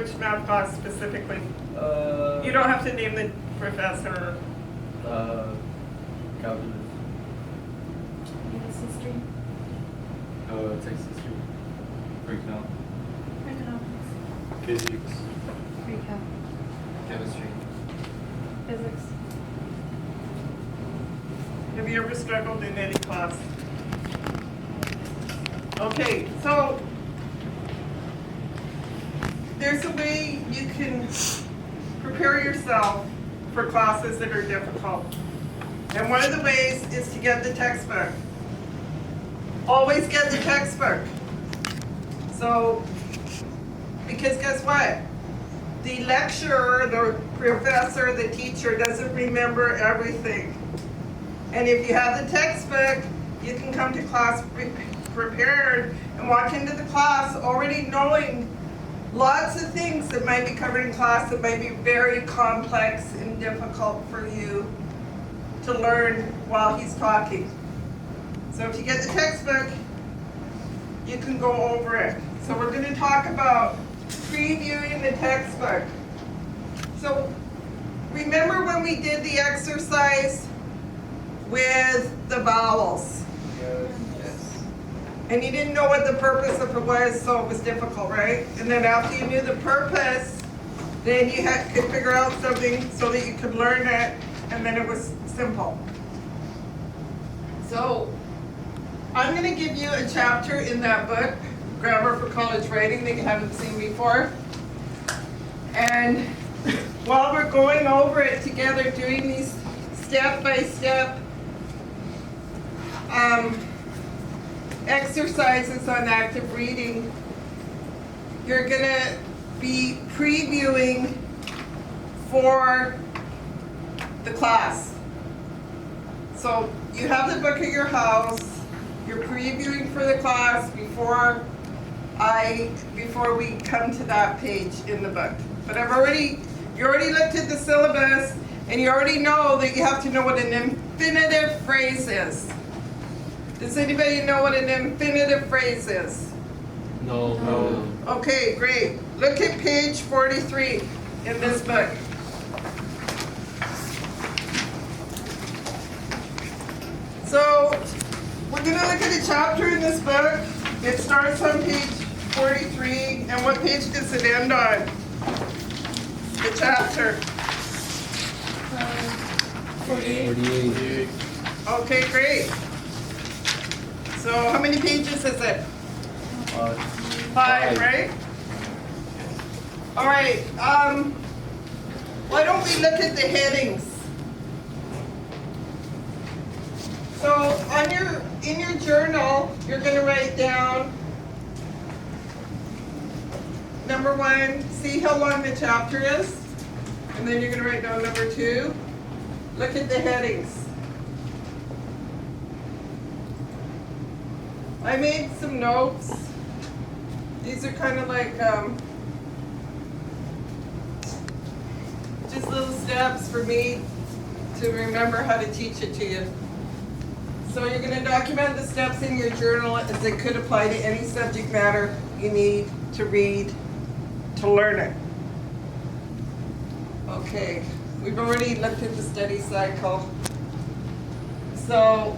which math class specifically? You don't have to name the professor. Calculus. U.S. history. Texas history. Breakdown. Economics. Physics. Recap. Chemistry. Physics. Have you ever struggled in any class? Okay, so there's a way you can prepare yourself for classes that are difficult. And one of the ways is to get the textbook. Always get the textbook. So, because guess what? The lecturer, the professor, the teacher doesn't remember everything. And if you have the textbook, you can come to class prepared and walk into the class already knowing lots of things that might be covered in class that might be very complex and difficult for you to learn while he's talking. So if you get the textbook, you can go over it. So we're going to talk about previewing the textbook. So remember when we did the exercise with the vowels? Yes. And you didn't know what the purpose of it was, so it was difficult, right? And then after you knew the purpose, then you could figure out something so that you could learn it, and then it was simple. So I'm going to give you a chapter in that book, Grammar for College Writing, that you haven't seen before. And while we're going over it together, doing these step-by-step exercises on active reading, you're going to be previewing for the class. So you have the book at your house, you're previewing for the class before we come to that page in the book. But you already looked at the syllabus, and you already know that you have to know what an infinitive phrase is. Does anybody know what an infinitive phrase is? No. No. Okay, great. Look at page 43 in this book. So, we're going to look at a chapter in this book. It starts on page 43, and what page does it end on? The chapter. 48. Okay, great. So, how many pages is it? 5, right? All right. Why don't we look at the headings? So in your journal, you're going to write down number 1, see how long the chapter is, and then you're going to write down number 2. Look at the headings. I made some notes. These are kind of like just little steps for me to remember how to teach it to you. So you're going to document the steps in your journal as they could apply to any subject matter you need to read to learn it. Okay, we've already looked at the study cycle. So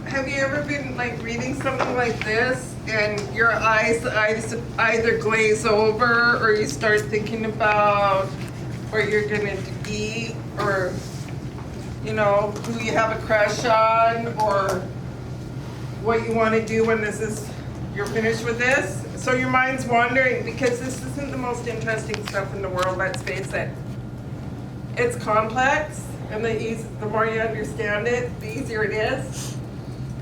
have you ever been like reading something like this and your eyes either glaze over, or you start thinking about what you're gonna eat, or who you have a crush on, or what you want to do when you're finished with this? So your mind's wandering because this isn't the most interesting stuff in the world, let's face it. It's complex, and the more you understand it, the easier it is.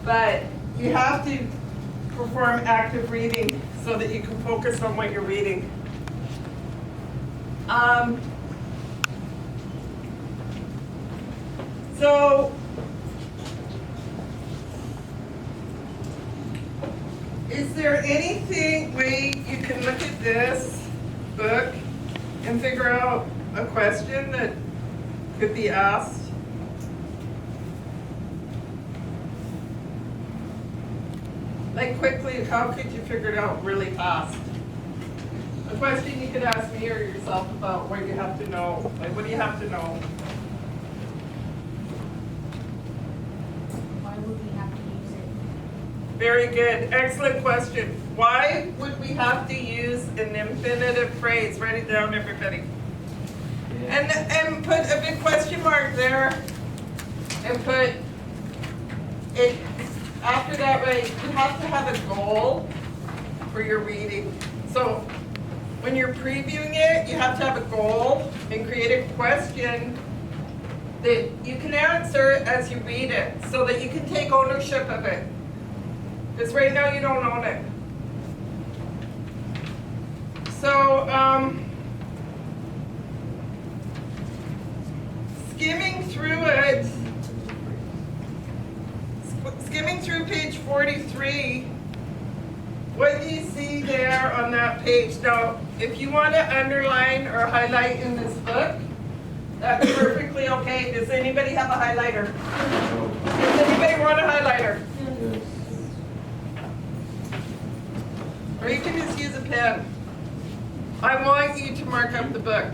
But you have to perform active reading so that you can focus on what you're reading. So is there anything way you can look at this book and figure out a question that could be asked. Like quickly, how could you figure it out really fast? A question you could ask me or yourself about what you have to know. Like, what do you have to know? Why would we have to use it? Very good. Excellent question. Why would we have to use an infinitive phrase? Write it down, everybody. And put a big question mark there. And put it after that, right? You have to have a goal for your reading. So when you're previewing it, you have to have a goal and create a question that you can answer as you read it so that you can take ownership of it. Because right now you don't own it. So, skimming through page 43, what do you see there on that page? Now, if you want to underline or highlight in this book, that's perfectly okay. Does anybody have a highlighter? Does anybody want a highlighter? Or you can just use a pen. I want you to mark up the book.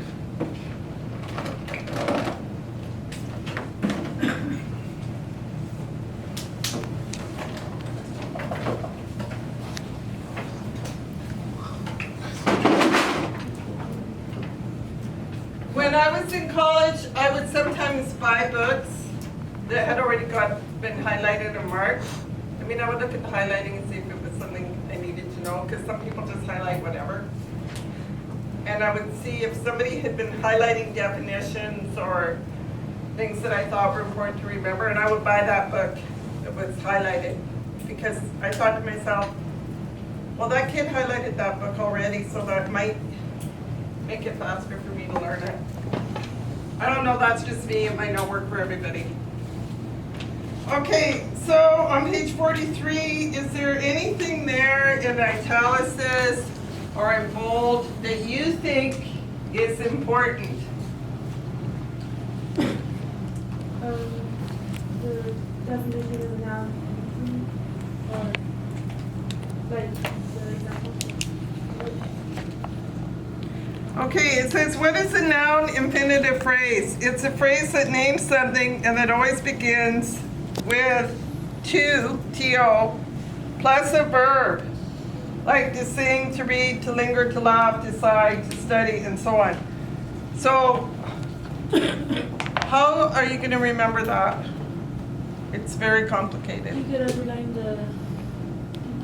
When I was in college, I would sometimes buy books that had already been highlighted or marked. I mean, I would look at the highlighting and see if it was something I needed to know, because some people just highlight whatever. And I would see if somebody had been highlighting definitions or things that I thought were important to remember, and I would buy that book that was highlighted, because I thought to myself, well, that kid highlighted that book already, so that might make it faster for me to learn it. I don't know, that's just me, it might not work for everybody. Okay, so on page 43, is there anything there in italics or in bold that you think is important? The definition of a noun, or like the example. Okay, it says, what is a noun infinitive phrase? It's a phrase that names something and that always begins with to, T-O, plus a verb, like to sing, to read, to linger, to laugh, to sigh, to study, and so on. So, how are you going to remember that? It's very complicated. You could underline the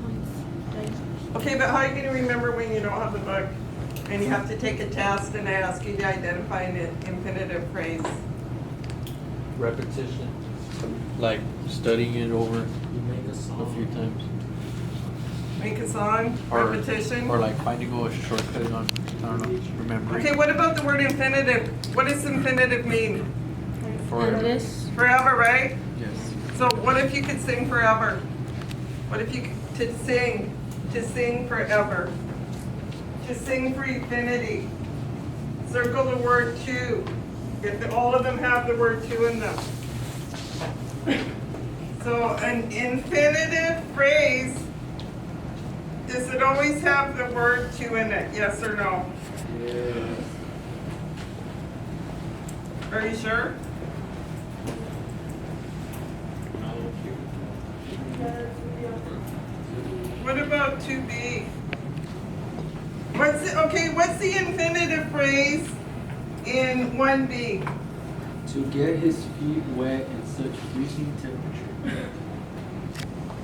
points. Like, Okay, but how are you going to remember when you don't have the book? And you have to take a test and I ask you to identify an infinitive phrase. Repetition. Like studying it over You make a song. a few times. Make a song, repetition. Or like finding a shortcut on, I don't know, remembering. Okay, what about the word infinitive? What does infinitive mean? Forever. endless. Forever, right? Yes. So what if you could sing forever? What if you could to sing forever? To sing for infinity. Circle the word to. If all of them have the word to in them. So an infinitive phrase, does it always have the word to in it? Yes or no? Yeah. Are you sure? What about to be? What's the infinitive phrase in 1B? To get his feet wet in such freezing temperature.